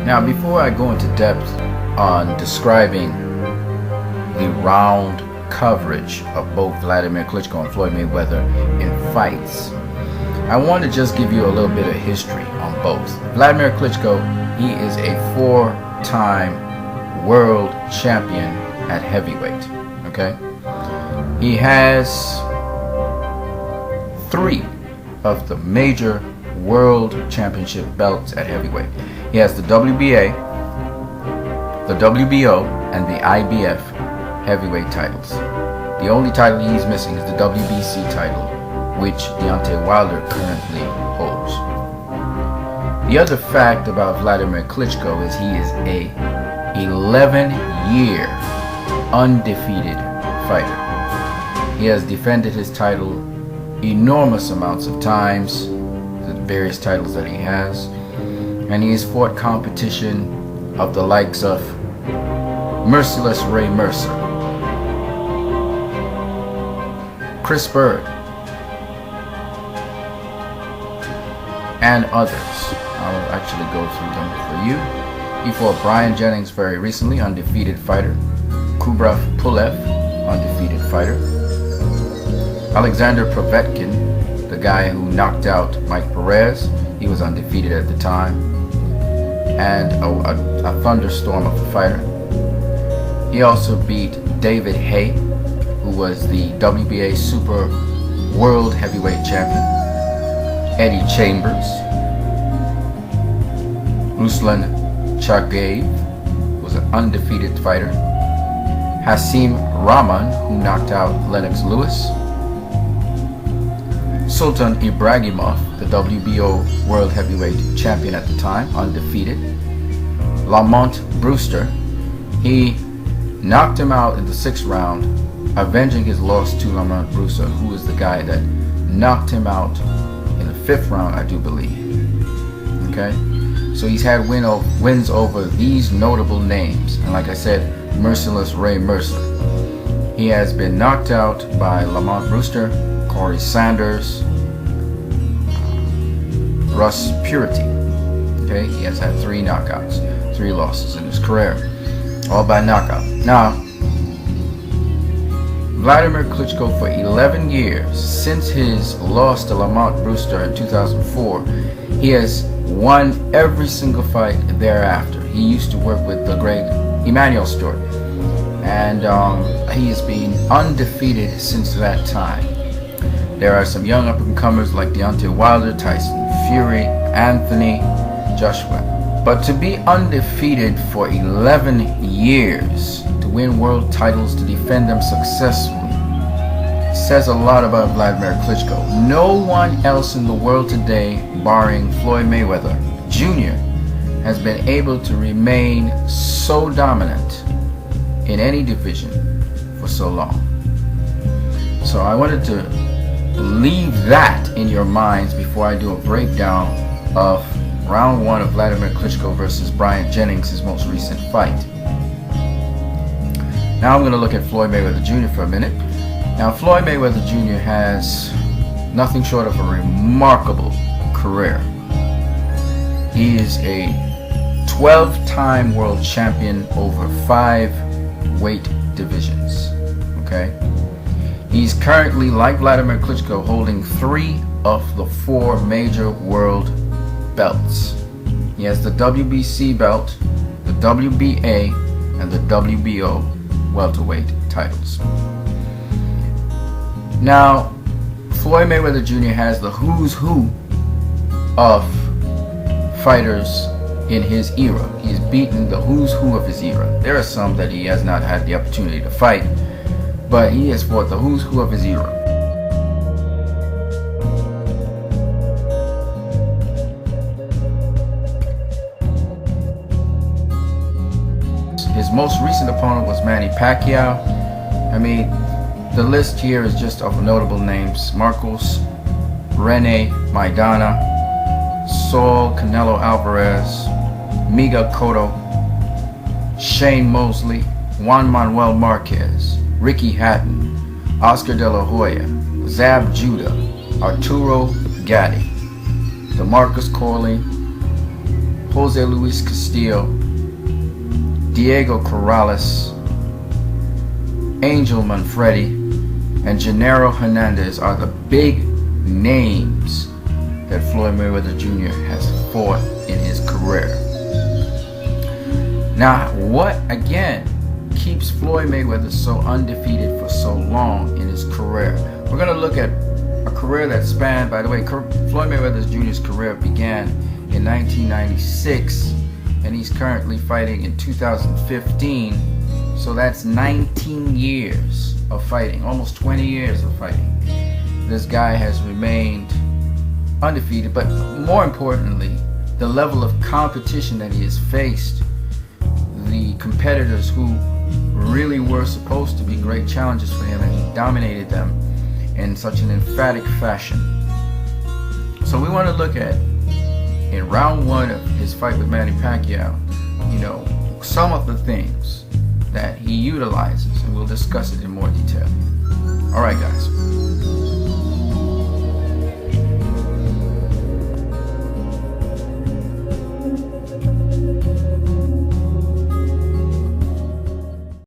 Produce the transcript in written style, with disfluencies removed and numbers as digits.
Now, before I go into depth on describing the round coverage of both Vladimir Klitschko and Floyd Mayweather in fights, I want to just give you a little bit of history on both. Vladimir Klitschko, he is a 4-time world champion at heavyweight. Okay, he has 3 of the major world championship belts at heavyweight. He has the WBA, the WBO, and the IBF heavyweight titles. The only title he's missing is the WBC title, which Deontay Wilder currently holds. The other fact about Vladimir Klitschko is he is a 11-year undefeated fighter. He has defended his title enormous amounts of times, the various titles that he has, and he has fought competition of the likes of Merciless Ray Mercer, Chris Bird, and others. I'll actually go through them for you. He fought Brian Jennings very recently, undefeated fighter. Kubrat Pulev, undefeated fighter. Alexander Povetkin, the guy who knocked out Mike Perez, he was undefeated at the time, and a thunderstorm of a fighter. He also beat David Haye, who was the WBA Super World Heavyweight Champion. Eddie Chambers, Ruslan Chagaev was an undefeated fighter. Hasim Rahman, who knocked out Lennox Lewis. Sultan Ibragimov, the WBO World Heavyweight Champion at the time, undefeated. Lamont Brewster, he knocked him out in the 6th round, avenging his loss to Lamont Brewster, who was the guy that knocked him out in the 5th round, I do believe. Okay, so he's had wins over these notable names, and like I said, Merciless Ray Mercer. He has been knocked out by Lamont Brewster, Corey Sanders, Russ Purity. Okay, he has had 3 knockouts, 3 losses in his career, all by knockout. Now, Vladimir Klitschko, for 11 years, since his loss to Lamont Brewster in 2004, he has won every single fight thereafter. He used to work with the great Emmanuel Stewart, and he has been undefeated since that time. There are some young up-and-comers like Deontay Wilder, Tyson Fury, Anthony Joshua. But to be undefeated for 11 years, to win world titles, to defend them successfully, says a lot about Vladimir Klitschko. No one else in the world today, barring Floyd Mayweather Jr., has been able to remain so dominant in any division for so long. So I wanted to leave that in your minds before I do a breakdown of round 1 of Vladimir Klitschko versus Brian Jennings, his most recent fight. Now I'm going to look at Floyd Mayweather Jr. for a minute. Now, Floyd Mayweather Jr. has nothing short of a remarkable career. He is a 12-time world champion over 5 weight divisions. Okay? He's currently, like Vladimir Klitschko, holding 3 of the 4 major world belts. He has the WBC belt, the WBA, and the WBO welterweight titles. Now, Floyd Mayweather Jr. has the who's who of fighters in his era. He's beaten the who's who of his era. There are some that he has not had the opportunity to fight, but he has fought the who's who of his era. His most recent opponent was Manny Pacquiao. I mean, the list here is just of notable names: Marcos Rene Maidana, Saul Canelo Alvarez, Miguel Cotto, Shane Mosley, Juan Manuel Marquez, Ricky Hatton, Oscar De La Hoya, Zab Judah, Arturo Gatti, DeMarcus Corley, Jose Luis Castillo, Diego Corrales, Angel Manfredi, and Gennaro Hernandez are the big names that Floyd Mayweather Jr. has fought in his career. Now, what again keeps Floyd Mayweather so undefeated for so long in his career? We're going to look at a career that spanned, by the way, Floyd Mayweather Jr.'s career began in 1996, and he's currently fighting in 2015. So that's 19 years of fighting, almost 20 years of fighting. This guy has remained undefeated, but more importantly, the level of competition that he has faced, the competitors who really were supposed to be great challenges for him, and he dominated them in such an emphatic fashion. So we want to look at, in round one of his fight with Manny Pacquiao, some of the things that he utilizes, and we'll discuss it in more detail. All right, guys.